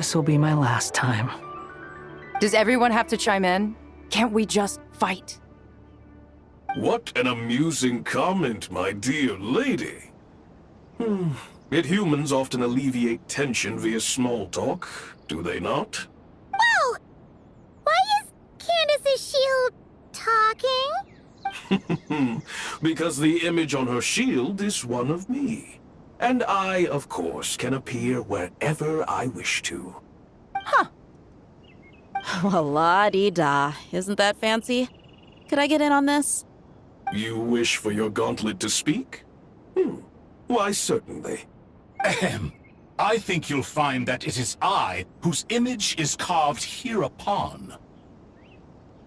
This will be my last time. Does everyone have to chime in? Can't we just fight? What an amusing comment, my dear lady. Yet humans often alleviate tension via small talk, do they not? Whoa! Why is Candace's shield talking? Because the image on her shield is one of me. And I, of course, can appear wherever I wish to. Well, la-dee-da. Isn't that fancy? Could I get in on this? You wish for your gauntlet to speak? Why, certainly. Ahem. I think you'll find that it is I whose image is carved hereupon.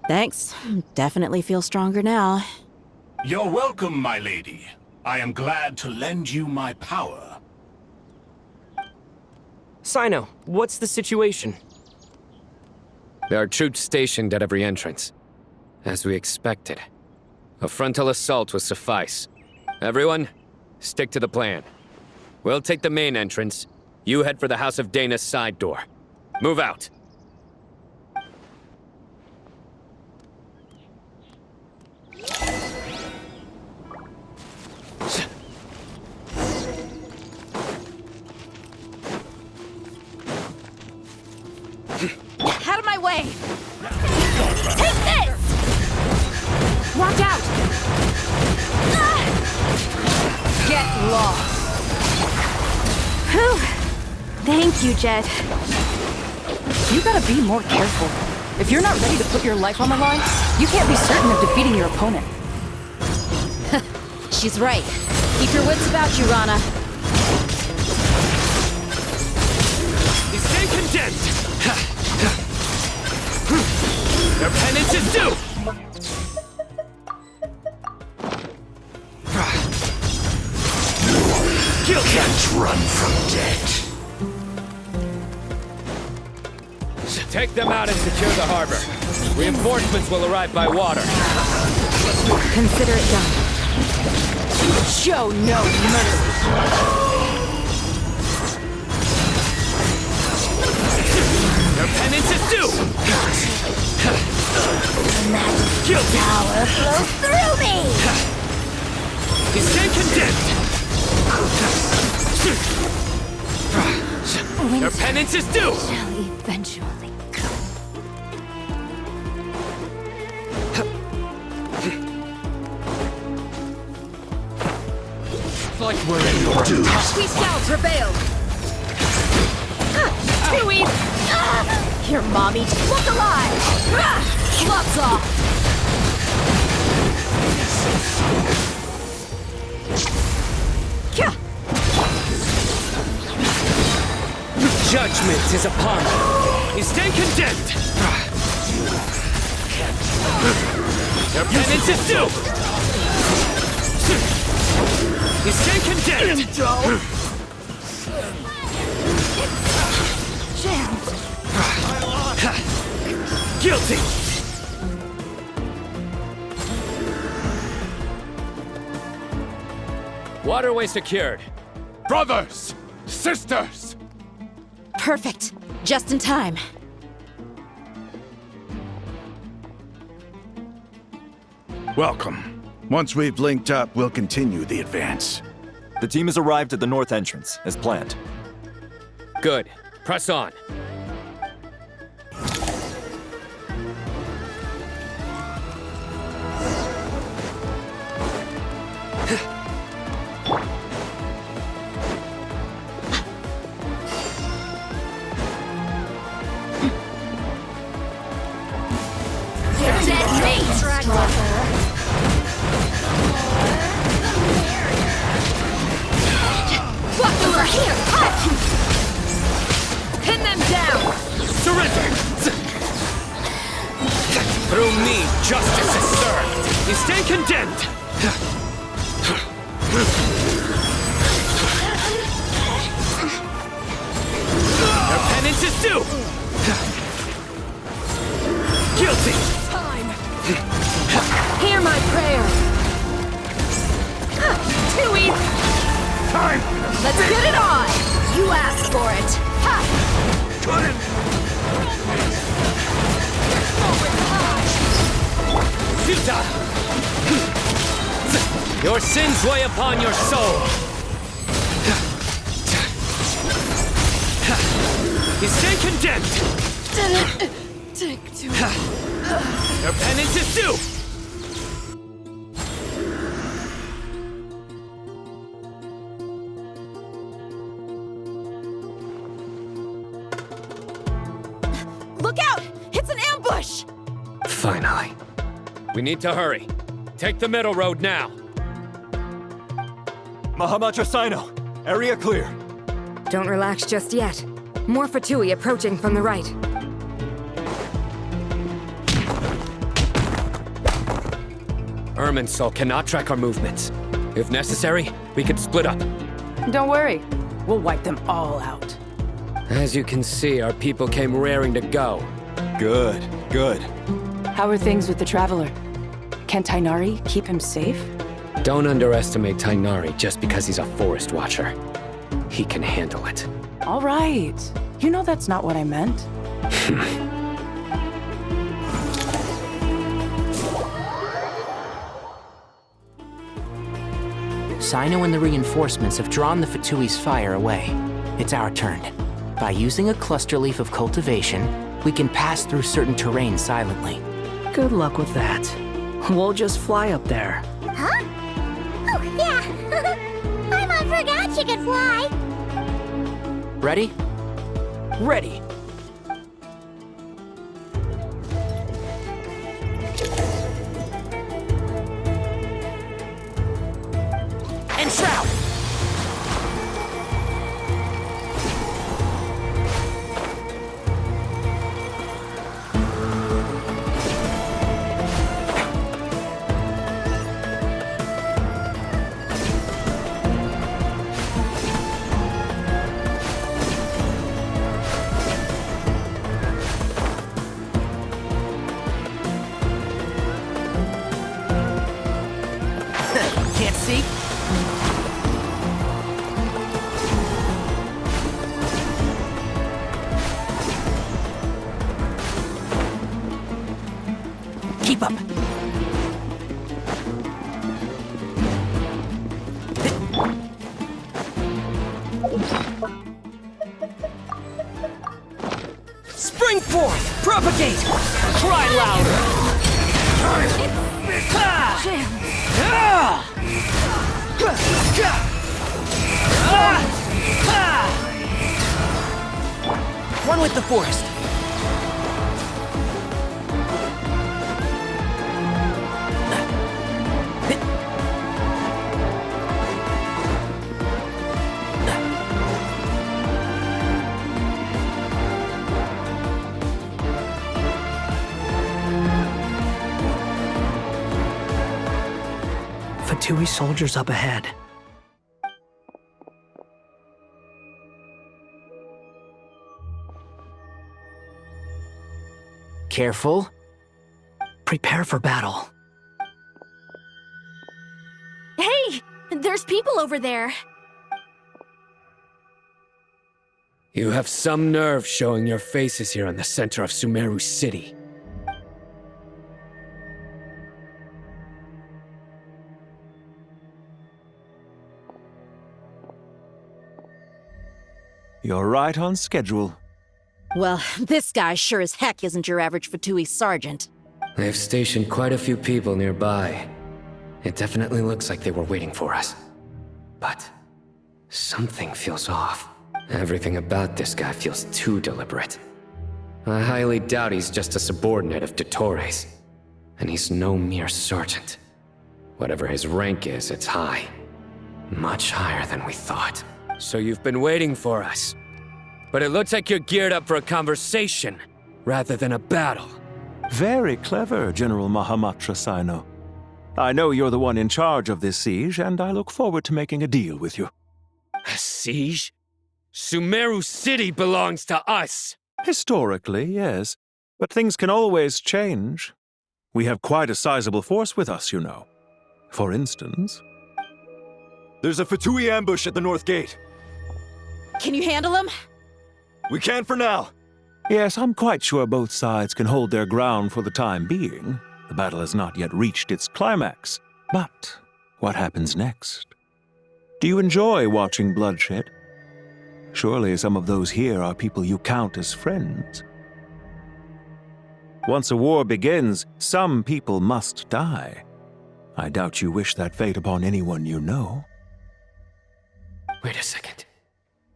Thanks. Definitely feel stronger now. You're welcome, my lady. I am glad to lend you my power. Sino, what's the situation? There are troops stationed at every entrance. As we expected. A frontal assault will suffice. Everyone, stick to the plan. We'll take the main entrance. You head for the House of Dana's side door. Move out. Out of my way! Take this! Watch out! Get lost! Whew. Thank you, Jet. You gotta be more careful. If you're not ready to put your life on the line, you can't be certain of defeating your opponent. She's right. Keep your wits about you, Rana. Stay condemned! Your penance is due! You can't run from death. Take them out and secure the harbor. Reinforcements will arrive by water. Consider it done. Show no mercy. Your penance is due! Guilty! Power flows through me! You stand condemned! Your penance is due! Shall eventually come. Like we're in your due. We shall prevail! Too easy! Here, mommy, look alive! Gloves off! Judgment is upon you. You stand condemned! Your penance is due! You stand condemned! Guilty! Waterway secured. Brothers! Sisters! Perfect. Just in time. Welcome. Once we've linked up, we'll continue the advance. The team has arrived at the north entrance, as planned. Good. Press on. Over here! Pin them down! Surrender! Through me, justice is served! You stand condemned! Your penance is due! Guilty! Hear my prayer! Too easy! Time! Let's get it on! You asked for it! Ha! Your sins weigh upon your soul. You stand condemned. Didn't take too long. Your penance is due. Look out! It's an ambush! Finally. We need to hurry. Take the middle road now. Mahamatra Sino, area clear. Don't relax just yet. More Fatui approaching from the right. Irminsul cannot track our movements. If necessary, we could split up. Don't worry. We'll wipe them all out. As you can see, our people came raring to go. Good, good. How are things with the Traveler? Can Tainari keep him safe? Don't underestimate Tainari just because he's a forest watcher. He can handle it. All right. You know that's not what I meant. Sino and the reinforcements have drawn the Fatui's fire away. It's our turn. By using a cluster leaf of cultivation, we can pass through certain terrain silently. Good luck with that. We'll just fly up there. Huh? Oh, yeah. Paimon forgot she could fly. Ready? Ready! And shroud! Can't see? Keep up. Spring forth! Propagate! Cry louder! One with the forest. Fatui soldiers up ahead. Careful. Prepare for battle. Hey! There's people over there. You have some nerve showing your faces here in the center of Sumeru City. You're right on schedule. Well, this guy sure as heck isn't your average Fatui sergeant. They've stationed quite a few people nearby. It definitely looks like they were waiting for us. But something feels off. Everything about this guy feels too deliberate. I highly doubt he's just a subordinate of Dottores. And he's no mere sergeant. Whatever his rank is, it's high. Much higher than we thought. So you've been waiting for us. But it looks like you're geared up for a conversation, rather than a battle. Very clever, General Mahamatra Sino. I know you're the one in charge of this siege, and I look forward to making a deal with you. A siege? Sumeru City belongs to us! Historically, yes. But things can always change. We have quite a sizable force with us, you know. For instance... There's a Fatui ambush at the north gate. Can you handle him? We can for now. Yes, I'm quite sure both sides can hold their ground for the time being. The battle has not yet reached its climax. But What happens next? Do you enjoy watching bloodshed? Surely some of those here are people you count as friends. Once a war begins, some people must die. I doubt you wish that fate upon anyone you know. Wait a second.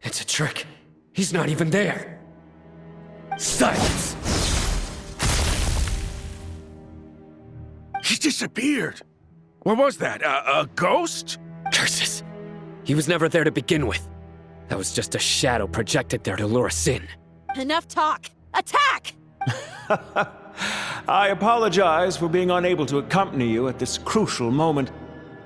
It's a trick. He's not even there. Silence! He disappeared. What was that? A ghost? Curses! He was never there to begin with. That was just a shadow projected there to lure us in. Enough talk! Attack! I apologize for being unable to accompany you at this crucial moment,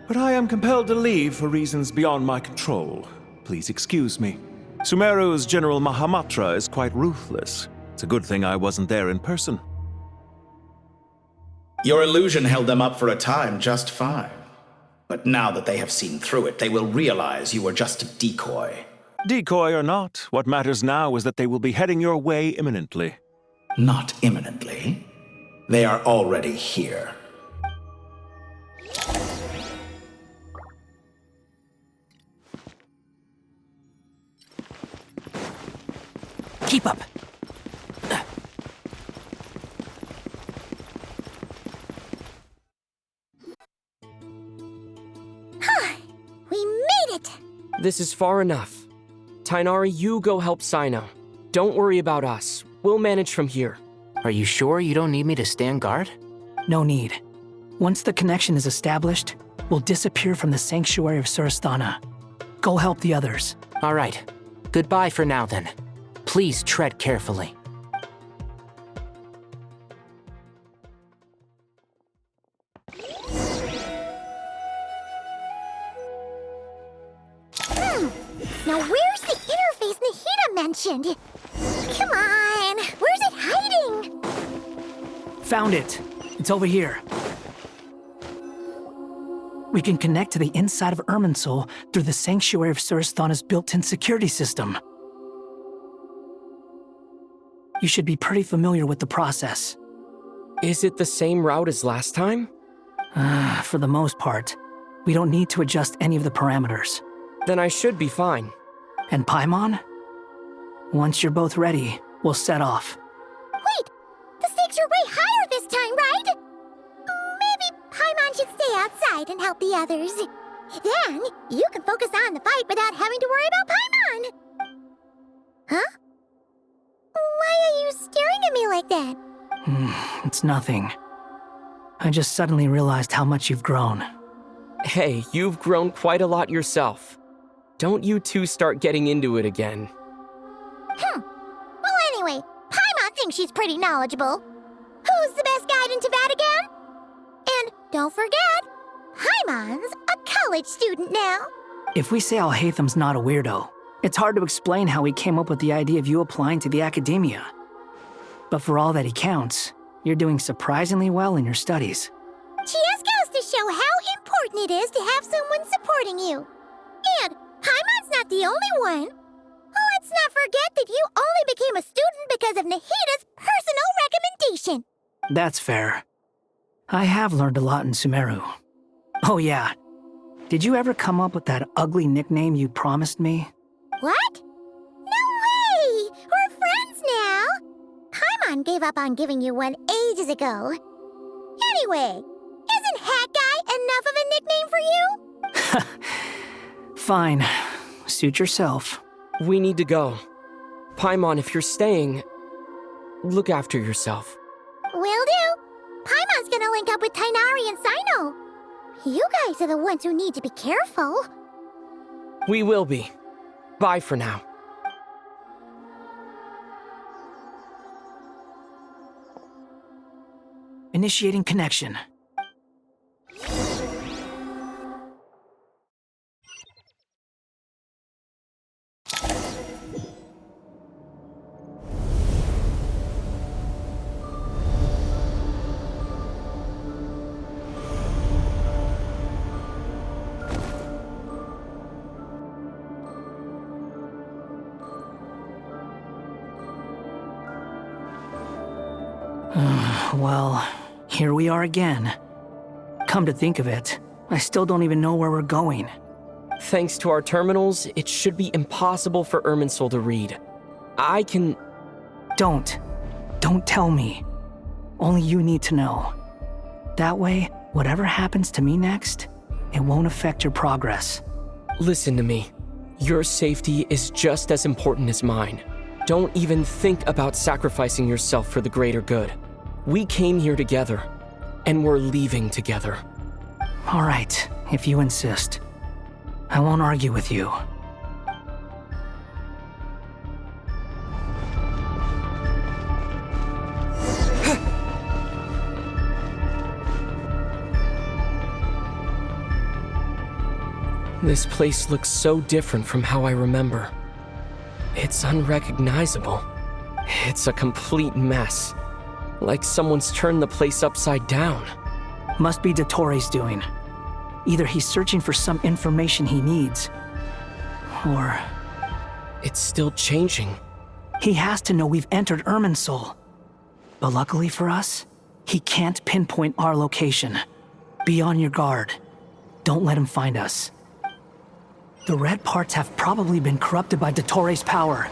but I am compelled to leave for reasons beyond my control. Please excuse me. Sumeru's General Mahamatra is quite ruthless. It's a good thing I wasn't there in person. Your illusion held them up for a time just fine. But now that they have seen through it, they will realize you were just a decoy. Decoy or not, what matters now is that they will be heading your way imminently. Not imminently. They are already here. Keep up. We made it! This is far enough. Tainari, you go help Sino. Don't worry about us. We'll manage from here. Are you sure you don't need me to stand guard? No need. Once the connection is established, we'll disappear from the sanctuary of Surasthana. Go help the others. All right. Goodbye for now, then. Please tread carefully. Now where's the interface Nahida mentioned? Come on, where's it hiding? Found it. It's over here. We can connect to the inside of Irminsul through the Sanctuary of Surasthana's built-in security system. You should be pretty familiar with the process. Is it the same route as last time? For the most part. We don't need to adjust any of the parameters. Then I should be fine. And Paimon? Once you're both ready, we'll set off. Wait! The stakes are way higher this time, right? Maybe Paimon should stay outside and help the others. Then, you can focus on the fight without having to worry about Paimon. Huh? Why are you staring at me like that? It's nothing. I just suddenly realized how much you've grown. Hey, you've grown quite a lot yourself. Don't you two start getting into it again. Well, anyway, Paimon thinks she's pretty knowledgeable. Who's the best guide in Tavatigan? And don't forget, Paimon's a college student now. If we say Alhatham's not a weirdo, it's hard to explain how he came up with the idea of you applying to the academia. But for all that he counts, you're doing surprisingly well in your studies. She just goes to show how important it is to have someone supporting you. And Paimon's not the only one. Let's not forget that you only became a student because of Nahida's personal recommendation. That's fair. I have learned a lot in Sumeru. Oh yeah. Did you ever come up with that ugly nickname you promised me? What? No way! We're friends now! Paimon gave up on giving you one ages ago. Anyway, isn't Hat Guy enough of a nickname for you? Fine. Suit yourself. We need to go. Paimon, if you're staying, look after yourself. Will do. Paimon's gonna link up with Tainari and Sino. You guys are the ones who need to be careful. We will be. Bye for now. Initiating connection. Well, here we are again. Come to think of it, I still don't even know where we're going. Thanks to our terminals, it should be impossible for Irminsul to read. I can... Don't tell me. Only you need to know. That way, whatever happens to me next, it won't affect your progress. Listen to me. Your safety is just as important as mine. Don't even think about sacrificing yourself for the greater good. We came here together, and we're leaving together. All right, if you insist. I won't argue with you. This place looks so different from how I remember. It's unrecognizable. It's a complete mess. Like someone's turned the place upside down. Must be Dottoro's doing. Either he's searching for some information he needs, or... It's still changing. He has to know we've entered Irminsul. But luckily for us, he can't pinpoint our location. Be on your guard. Don't let him find us. The red parts have probably been corrupted by Dottoro's power.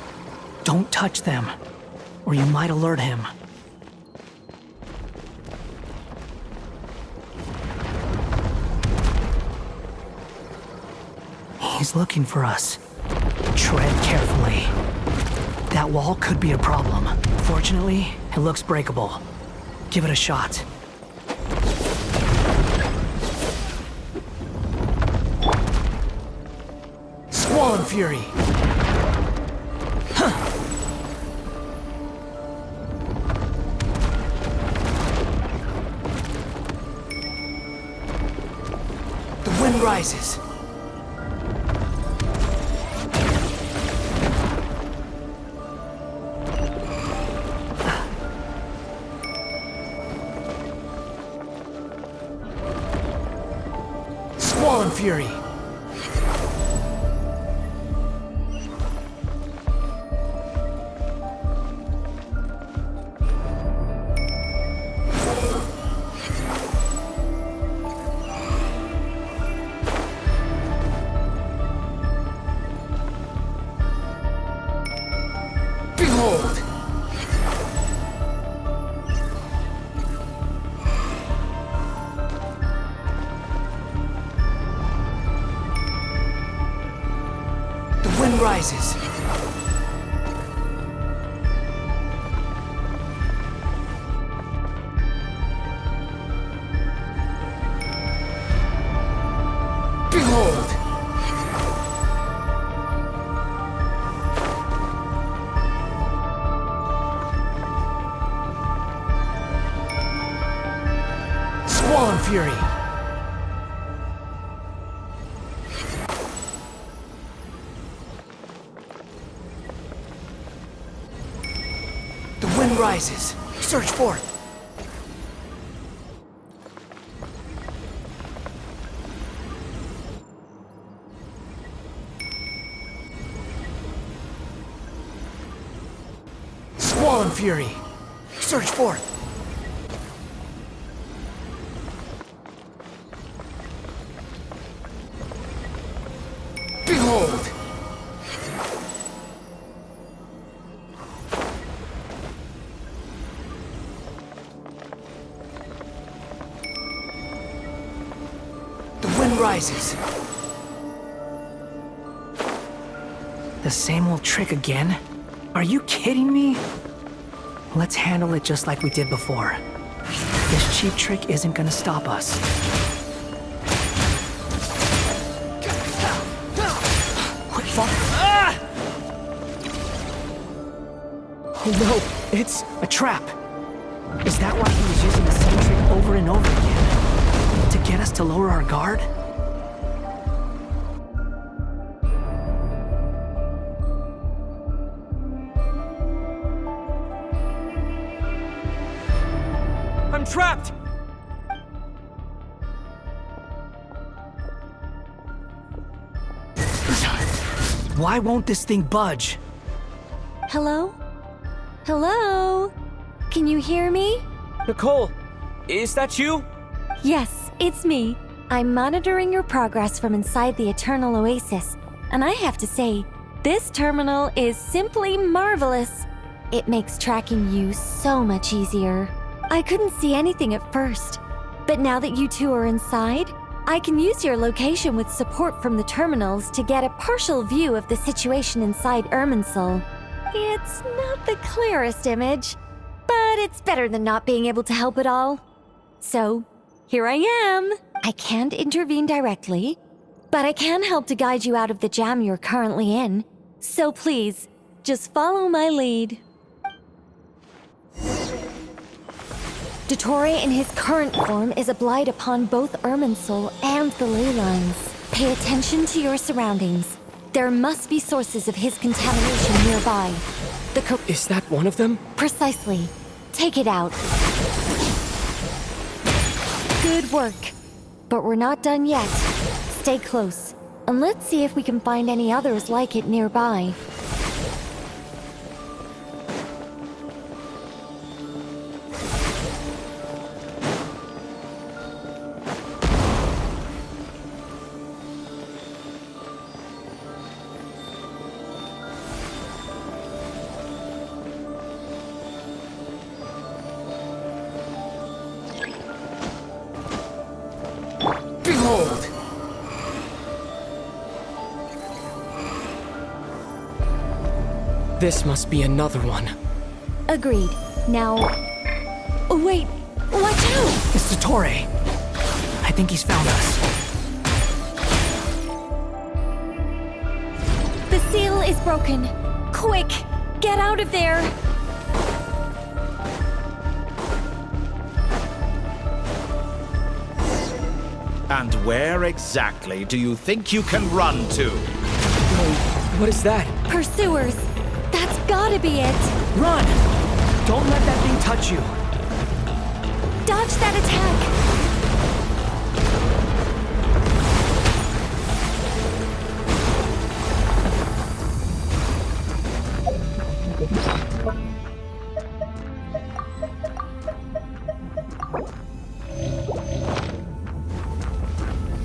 Don't touch them, or you might alert him. He's looking for us. Tread carefully. That wall could be a problem. Fortunately, it looks breakable. Give it a shot. Squall Fury! Huh. The wind rises. Squall Fury! Rises. Behold! Squall Fury! Rises. Search forth. Squall and Fury. Search forth. Behold. Rises. The same old trick again? Are you kidding me? Let's handle it just like we did before. This cheap trick isn't gonna stop us. Quick fall. Ah! Oh no, it's a trap. Is that why he was using the same trick over and over again? To get us to lower our guard? I'm trapped! Why won't this thing budge? Hello? Hello? Can you hear me? Nicole, is that you? Yes, it's me. I'm monitoring your progress from inside the Eternal Oasis, and I have to say, this terminal is simply marvelous. It makes tracking you so much easier. I couldn't see anything at first, but now that you two are inside, I can use your location with support from the terminals to get a partial view of the situation inside Irminsul. It's not the clearest image, but it's better than not being able to help at all. So, here I am. I can't intervene directly, but I can help to guide you out of the jam you're currently in. So please, just follow my lead. Dottore in his current form is a blight upon both Irminsul and the ley lines. Pay attention to your surroundings. There must be sources of his contamination nearby. Is that one of them? Precisely. Take it out. Good work. But we're not done yet. Stay close, and let's see if we can find any others like it nearby. Behold! This must be another one. Agreed. Now... Oh, wait! Watch out! It's Dottore. I think he's found us. The seal is broken. Quick! Get out of there! And where exactly do you think you can run to? Wait, what is that? Pursuers! That's gotta be it! Run! Don't let that thing touch you. Dodge that attack!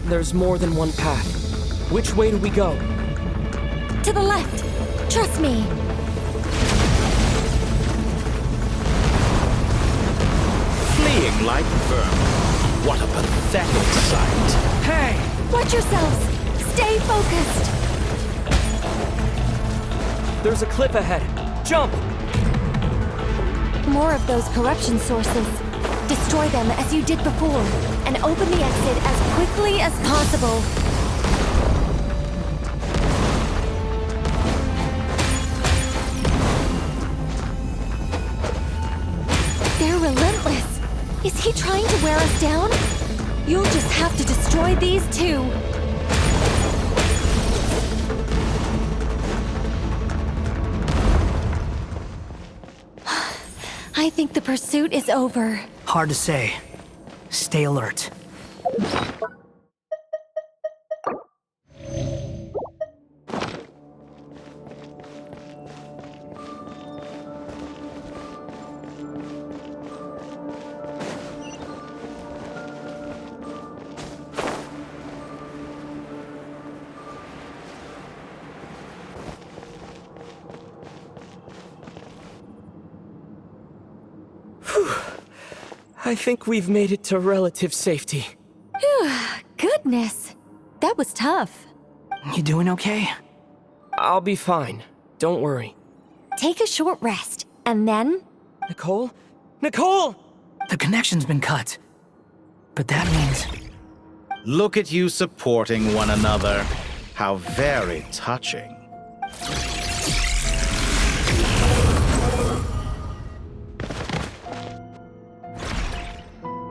There's more than one path. Which way do we go? To the left! Trust me! Fleeing like vermin. What a pathetic sight. Hey! Watch yourselves! Stay focused! There's a cliff ahead. Jump! More of those corruption sources. Destroy them as you did before, and open the exit as quickly as possible. They're relentless. Is he trying to wear us down? You'll just have to destroy these too. I think the pursuit is over. Hard to say. Stay alert. I think we've made it to relative safety. Goodness. That was tough. You doing okay? I'll be fine. Don't worry. Take a short rest, and then... Nicole? Nicole! The connection's been cut. But that means... Look at you supporting one another. How very touching.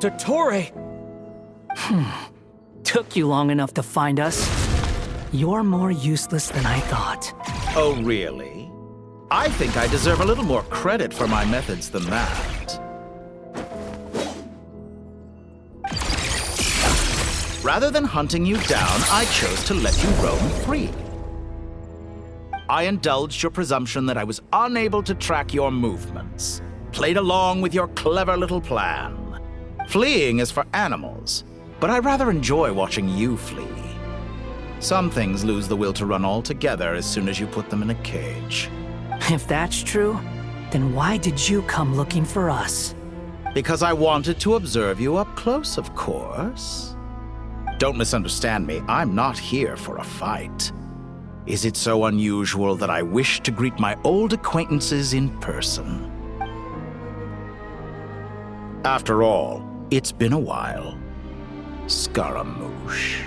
Dottore! Took you long enough to find us. You're more useless than I thought. Oh, really? I think I deserve a little more credit for my methods than that. Rather than hunting you down, I chose to let you roam free. I indulged your presumption that I was unable to track your movements. Played along with your clever little plan. Fleeing is for animals. but I rather enjoy watching you flee. Some things lose the will to run altogether as soon as you put them in a cage. If that's true, then why did you come looking for us? Because I wanted to observe you up close, of course. Don't misunderstand me, I'm not here for a fight. Is it so unusual that I wish to greet my old acquaintances in person? After all, it's been a while. Scaramouche.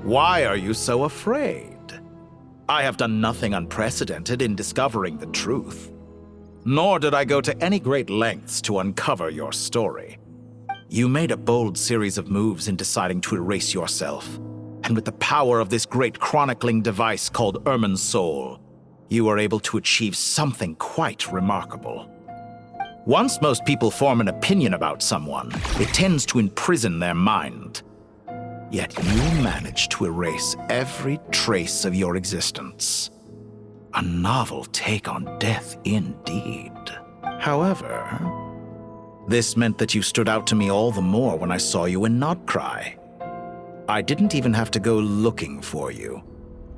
Why are you so afraid? I have done nothing unprecedented in discovering the truth. Nor did I go to any great lengths to uncover your story. You made a bold series of moves in deciding to erase yourself. And with the power of this great chronicling device called Ermin's Soul, you were able to achieve something quite remarkable. Once most people form an opinion about someone, it tends to imprison their mind. Yet you managed to erase every trace of your existence. A novel take on death indeed. However, this meant that you stood out to me all the more when I saw you in Nodcry. I didn't even have to go looking for you.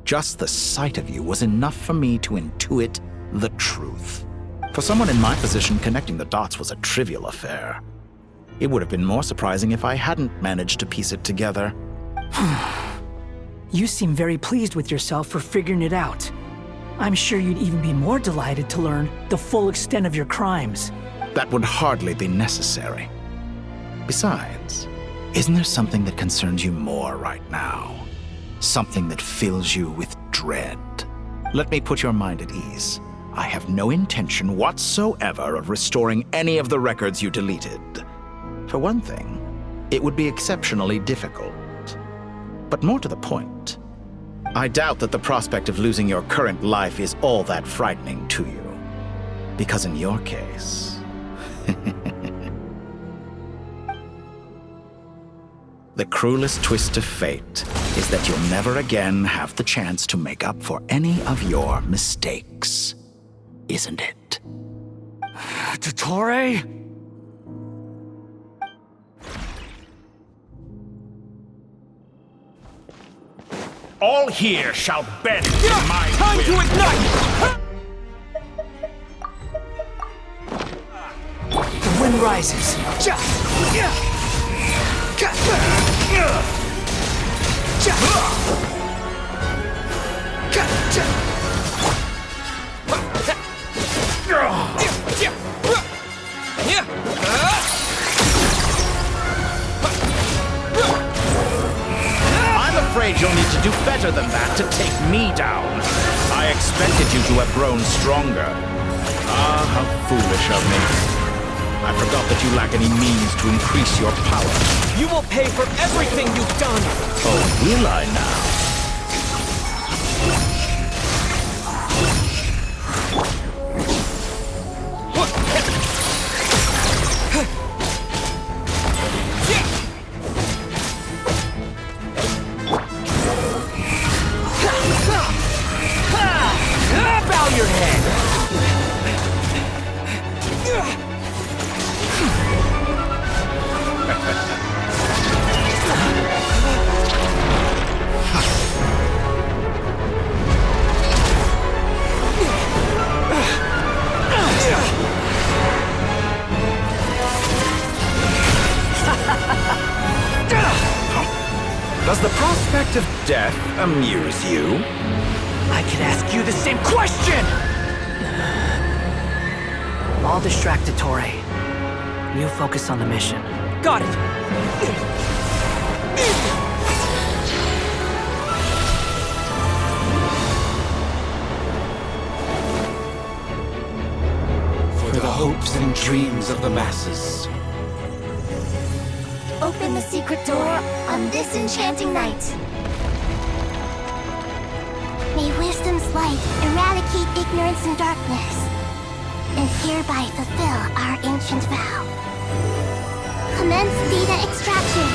Just the sight of you was enough for me to intuit the truth. For someone in my position, connecting the dots was a trivial affair. It would have been more surprising if I hadn't managed to piece it together. You seem very pleased with yourself for figuring it out. I'm sure you'd even be more delighted to learn the full extent of your crimes. That would hardly be necessary. Besides, isn't there something that concerns you more right now? Something that fills you with dread? Let me put your mind at ease. I have no intention whatsoever of restoring any of the records you deleted. For one thing, it would be exceptionally difficult. But more to the point, I doubt that the prospect of losing your current life is all that frightening to you. Because in your case... the cruelest twist of fate is that you'll never again have the chance to make up for any of your mistakes. Isn't it? Dottore? All here shall bend to my Time will. to ignite! The wind rises. I'm afraid you'll need to do better than that to take me down. I expected you to have grown stronger. Ah, how foolish of me. I forgot that you lack any means to increase your power. You will pay for everything you've done! Oh, will I now? Bow your head! Does the prospect of death amuse you? I could ask you the same question! I'll distract Dottore. You focus on the mission. Got it! For the hopes and dreams of the masses. Open the secret door on this enchanting night. May wisdom's light eradicate ignorance and darkness, and hereby fulfill our ancient vow. Commence data extraction.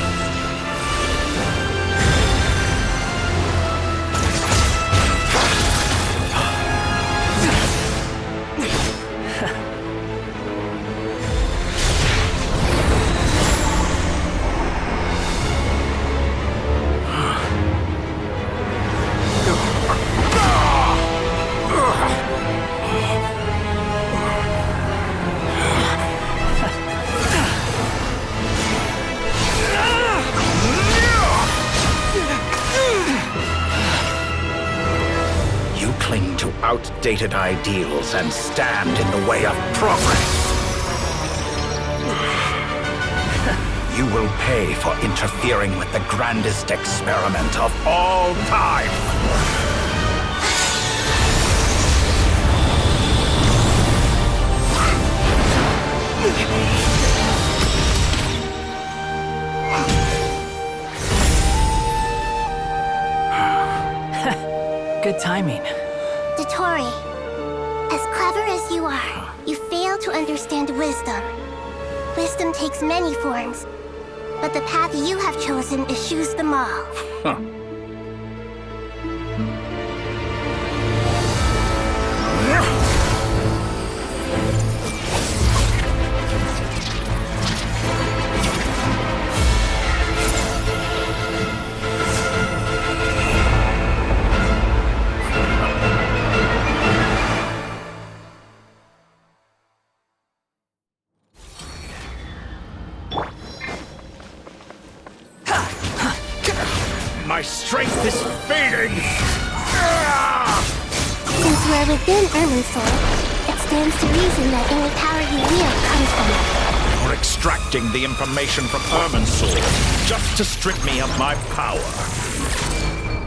cling to outdated ideals and stand in the way of progress. You will pay for interfering with the grandest experiment of all time. Good timing. Dottore, as clever as you are, you fail to understand wisdom. Wisdom takes many forms, but the path you have chosen eschews them all. Huh. My strength is fading! Since we're within Irmin's soul, it stands to reason that any power you wield comes from it. You're extracting the information from Irmin's soul just to strip me of my power.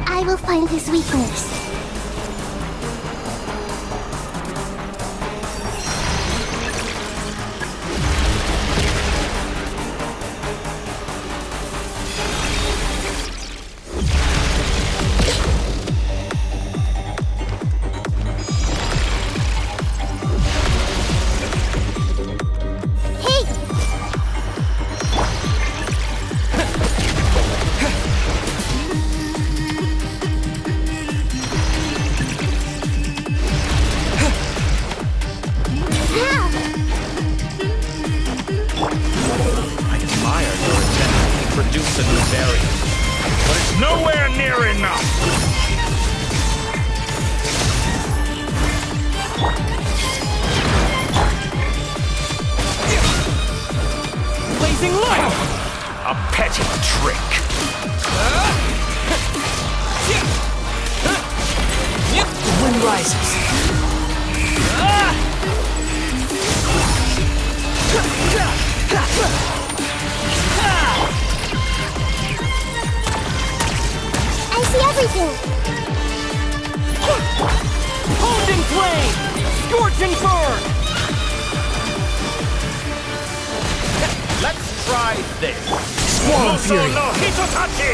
I will find his weakness. Produce a new variant, but it's nowhere near enough! Blazing light! A petty trick! The wind rises. I see everything! Honed in flame! Scorch and burn! Let's try this! Swarm Fury! No Hitotachi!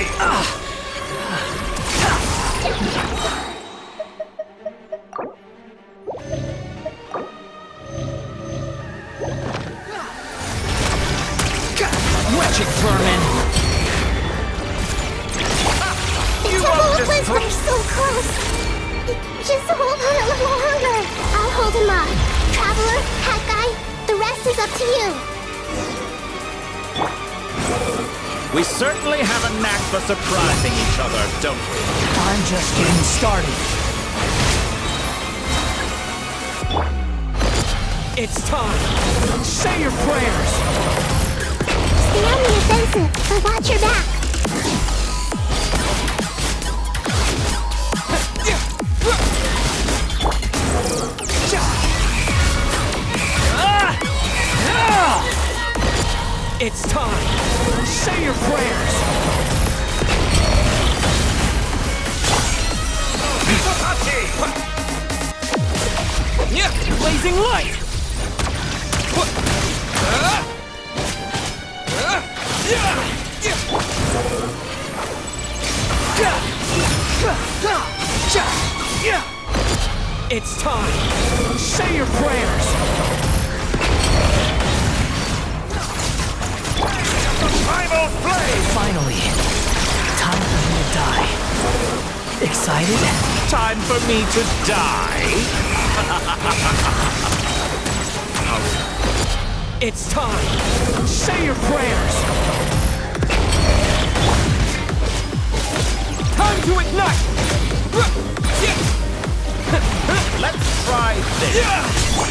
Wretched vermin! The temple we're so close! Just hold on a little longer. I'll hold him up. Traveler, Hat Guy, the rest is up to you. We certainly have a knack for surprising each other, don't we? I'm just getting started. It's time. Say your prayers. Stay on the offensive, but watch your back. It's time. Say your prayers. Blazing light. It's time. Say your prayers. Primal flame! Finally. Time for me to die. Excited? Time for me to die? It's time. Say your prayers. Time to ignite. Let's try this.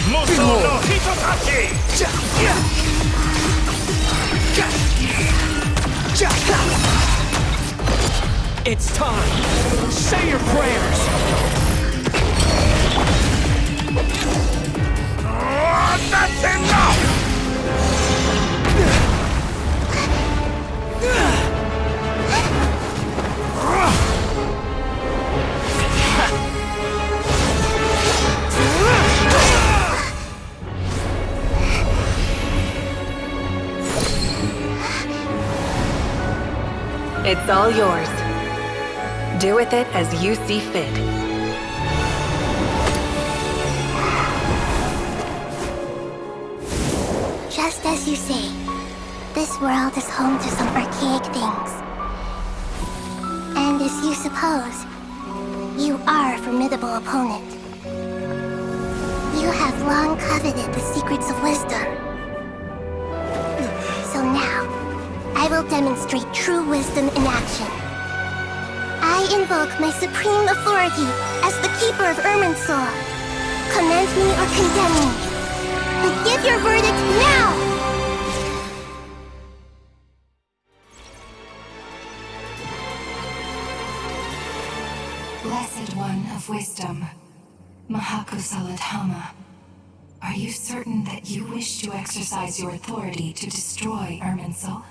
Muso no Hitotachi! It's time. Say your prayers. It's all yours. Do with it as you see fit. Just as you say, this world is home to some archaic things. And as you suppose, you are a formidable opponent. You have long coveted the secrets of wisdom. So now, I will demonstrate true wisdom in action. I invoke my supreme authority as the keeper of Irminsul. Commend me or condemn me. But give your verdict now! Blessed One of Wisdom, Mahakusaladhama, are you certain that you wish to exercise your authority to destroy Irminsul?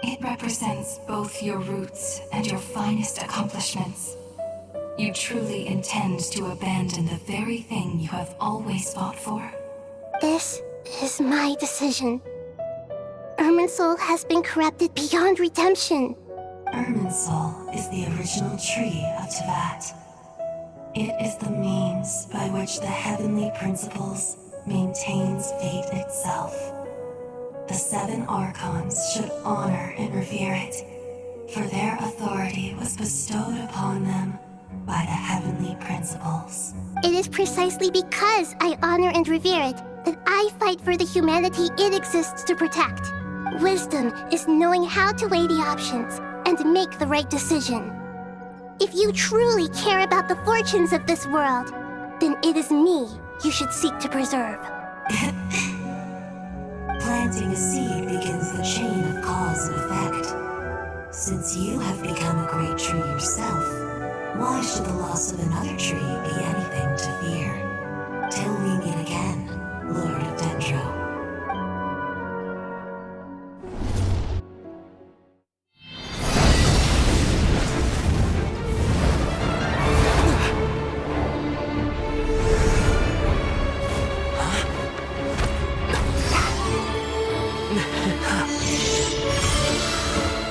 It represents both your roots and your finest accomplishments. You truly intend to abandon the very thing you have always fought for? This is my decision. Irminsul has been corrupted beyond redemption. Irminsul is the original tree of Tevat. It is the means by which the heavenly principles maintains fate itself. The 7 Archons should honor and revere it, for their authority was bestowed upon them by the heavenly principles. It is precisely because I honor and revere it that I fight for the humanity it exists to protect. Wisdom is knowing how to weigh the options and make the right decision. If you truly care about the fortunes of this world, then it is me you should seek to preserve. Planting a seed begins the chain of cause and effect. Since you have become a great tree yourself, why should the loss of another tree be anything to fear? Till we meet again, Lord of Dendro.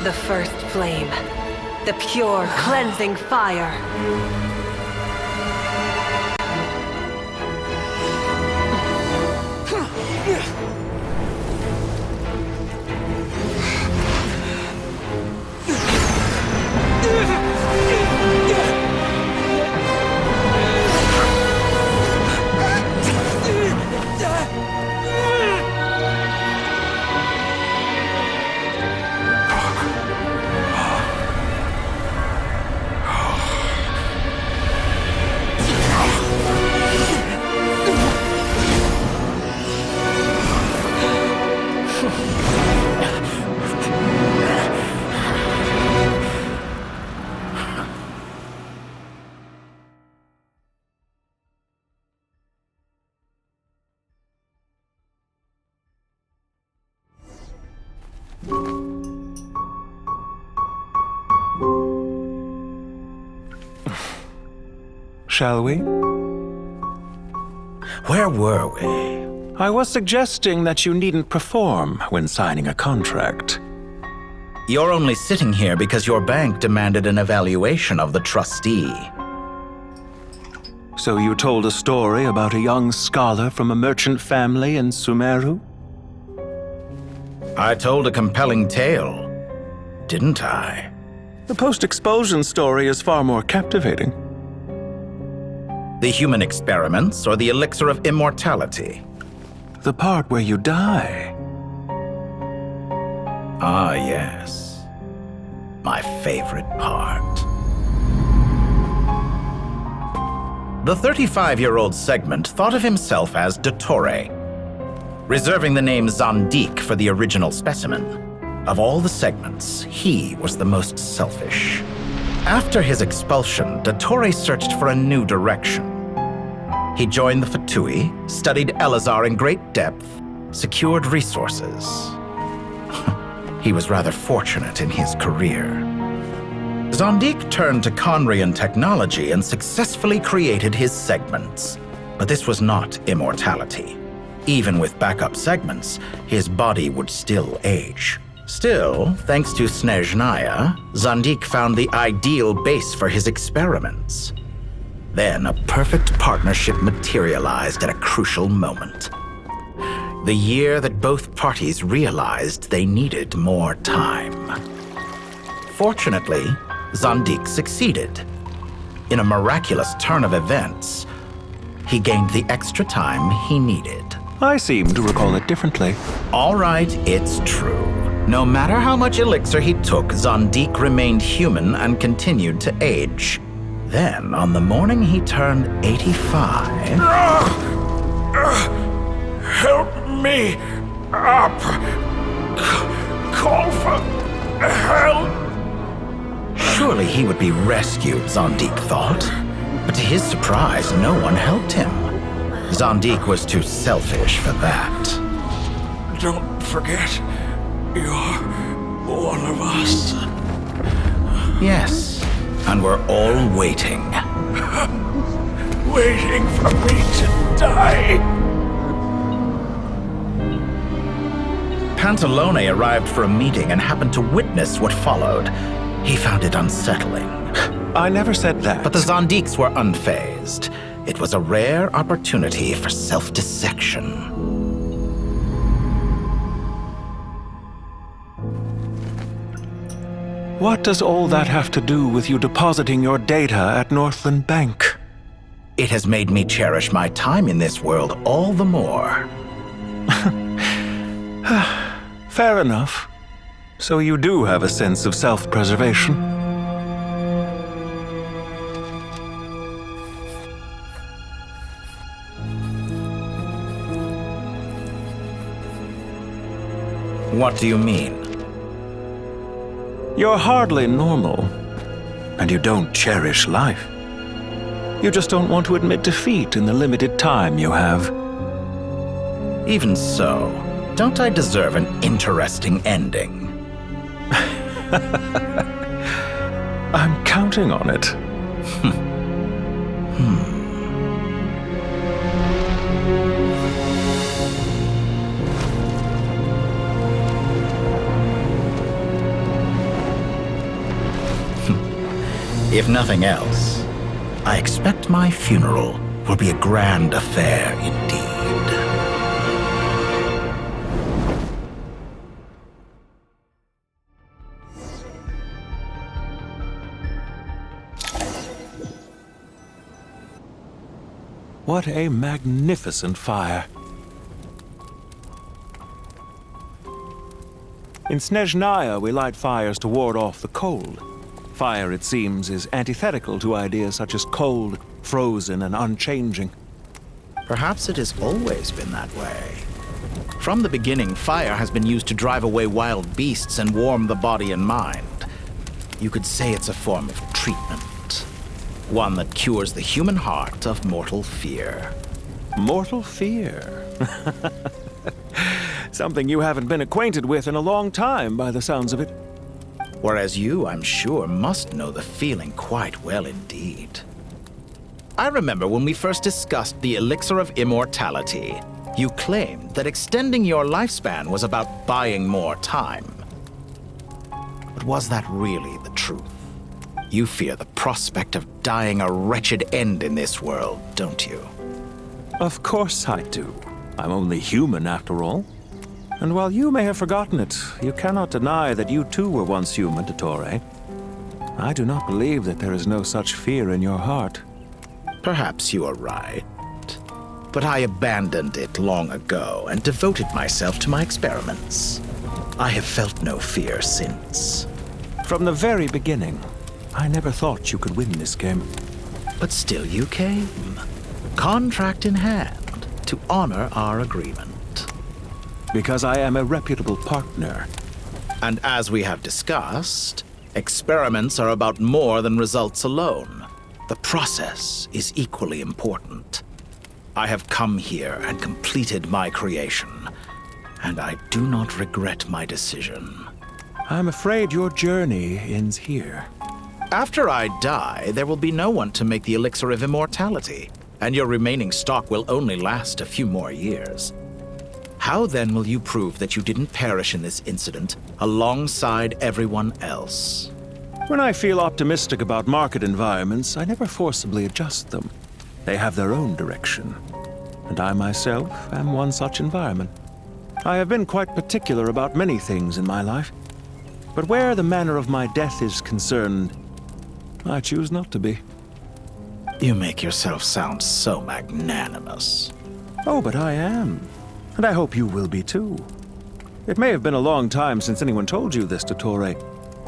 The first flame. The pure, cleansing fire. Shall we? Where were we? I was suggesting that you needn't perform when signing a contract. You're only sitting here because your bank demanded an evaluation of the trustee. So you told a story about a young scholar from a merchant family in Sumeru? I told a compelling tale, didn't I? The post-expulsion story is far more captivating. The human experiments or the elixir of immortality? The part where you die. Ah, yes. My favorite part. The 35-year-old Segment thought of himself as Dottore, reserving the name Zondique for the original specimen. Of all the Segments, he was the most selfish. After his expulsion, Dottore searched for a new direction. He joined the Fatui, studied Elazar in great depth, secured resources. He was rather fortunate in his career. Zondique turned to Conrian technology and successfully created his segments. But this was not immortality. Even with backup segments, his body would still age. Still, thanks to Snezhnaya, Zandik found the ideal base for his experiments. Then a perfect partnership materialized at a crucial moment. The year that both parties realized they needed more time. Fortunately, Zandik succeeded. In a miraculous turn of events, he gained the extra time he needed. I seem to recall it differently. All right, it's true. No matter how much elixir he took, Zandik remained human and continued to age. Then, on the morning he turned 85... Help me up! Call for help! Surely he would be rescued, Zandik thought. But to his surprise, no one helped him. Zandik was too selfish for that. Don't forget, you're one of us. Yes, and we're all waiting. Waiting for me to die. Pantalone arrived for a meeting and happened to witness what followed. He found it unsettling. I never said that. But the Zandiks were unfazed. It was a rare opportunity for self-dissection. What does all that have to do with you depositing your data at Northland Bank? It has made me cherish my time in this world all the more. Fair enough. So you do have a sense of self-preservation. What do you mean? You're hardly normal, and you don't cherish life. You just don't want to admit defeat in the limited time you have. Even so, don't I deserve an interesting ending? I'm counting on it. If nothing else, I expect my funeral will be a grand affair indeed. What a magnificent fire. In Snezhnaya, we light fires to ward off the cold. Fire, it seems, is antithetical to ideas such as cold, frozen, and unchanging. Perhaps it has always been that way. From the beginning, fire has been used to drive away wild beasts and warm the body and mind. You could say it's a form of treatment. One that cures the human heart of mortal fear. Mortal fear? Something you haven't been acquainted with in a long time, by the sounds of it. Whereas you, I'm sure, must know the feeling quite well indeed. I remember when we first discussed the elixir of immortality, you claimed that extending your lifespan was about buying more time. But was that really the truth? You fear the prospect of dying a wretched end in this world, don't you? Of course I do. I'm only human, after all. And while you may have forgotten it, you cannot deny that you too were once human, Dottore. I do not believe that there is no such fear in your heart. Perhaps you are right. But I abandoned it long ago and devoted myself to my experiments. I have felt no fear since. From the very beginning, I never thought you could win this game. But still you came, contract in hand, to honor our agreement. Because I am a reputable partner. And as we have discussed, experiments are about more than results alone. The process is equally important. I have come here and completed my creation, and I do not regret my decision. I'm afraid your journey ends here. After I die, there will be no one to make the elixir of immortality, and your remaining stock will only last a few more years. How then will you prove that you didn't perish in this incident alongside everyone else? When I feel optimistic about market environments, I never forcibly adjust them. They have their own direction, and I myself am one such environment. I have been quite particular about many things in my life, but where the manner of my death is concerned, I choose not to be. You make yourself sound so magnanimous. Oh, but I am. And I hope you will be too. It may have been a long time since anyone told you this, Dottore,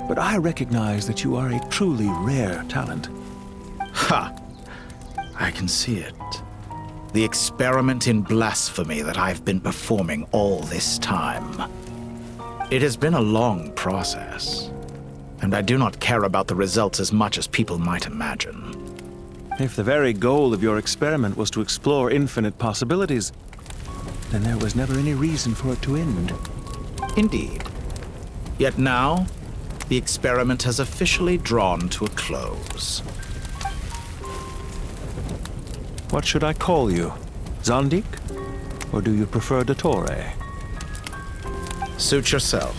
but I recognize that you are a truly rare talent. Ha! I can see it. The experiment in blasphemy that I've been performing all this time. It has been a long process, and I do not care about the results as much as people might imagine. If the very goal of your experiment was to explore infinite possibilities, then there was never any reason for it to end. Indeed. Yet now, the experiment has officially drawn to a close. What should I call you? Zandik? Or do you prefer Dottore? Suit yourself.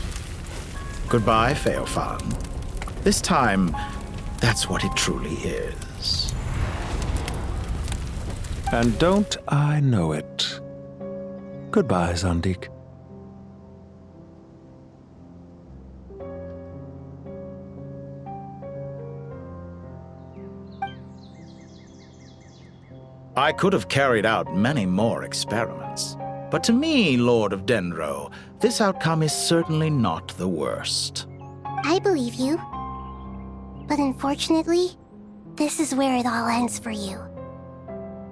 Goodbye, Feofan. This time, that's what it truly is. And don't I know it? Goodbye, Zandik. I could have carried out many more experiments, but to me, Lord of Dendro, this outcome is certainly not the worst. I believe you. But unfortunately, this is where it all ends for you.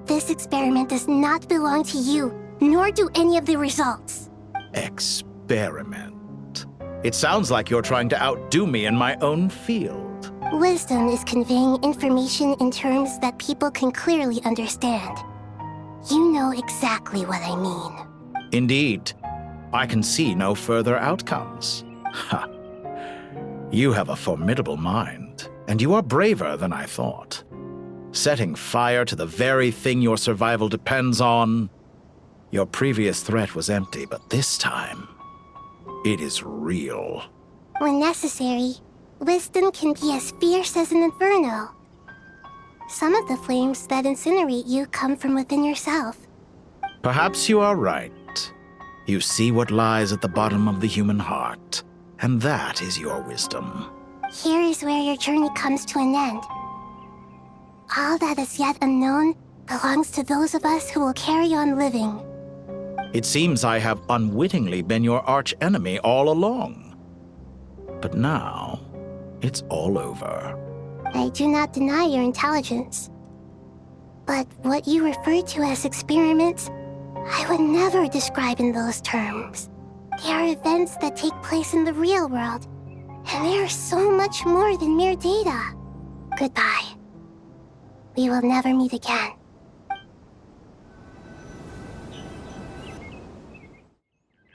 This experiment does not belong to you, nor do any of the results. Experiment? It sounds like you're trying to outdo me in my own field. Wisdom is conveying information in terms that people can clearly understand. You know exactly what I mean. Indeed. I can see no further outcomes. Ha! You have a formidable mind, and you are braver than I thought. Setting fire to the very thing your survival depends on. Your previous threat was empty, but this time, it is real. When necessary, wisdom can be as fierce as an inferno. Some of the flames that incinerate you come from within yourself. Perhaps you are right. You see what lies at the bottom of the human heart, and that is your wisdom. Here is where your journey comes to an end. All that is yet unknown belongs to those of us who will carry on living. It seems I have unwittingly been your arch-enemy all along. But now, it's all over. I do not deny your intelligence. But what you refer to as experiments, I would never describe in those terms. They are events that take place in the real world, and they are so much more than mere data. Goodbye. We will never meet again.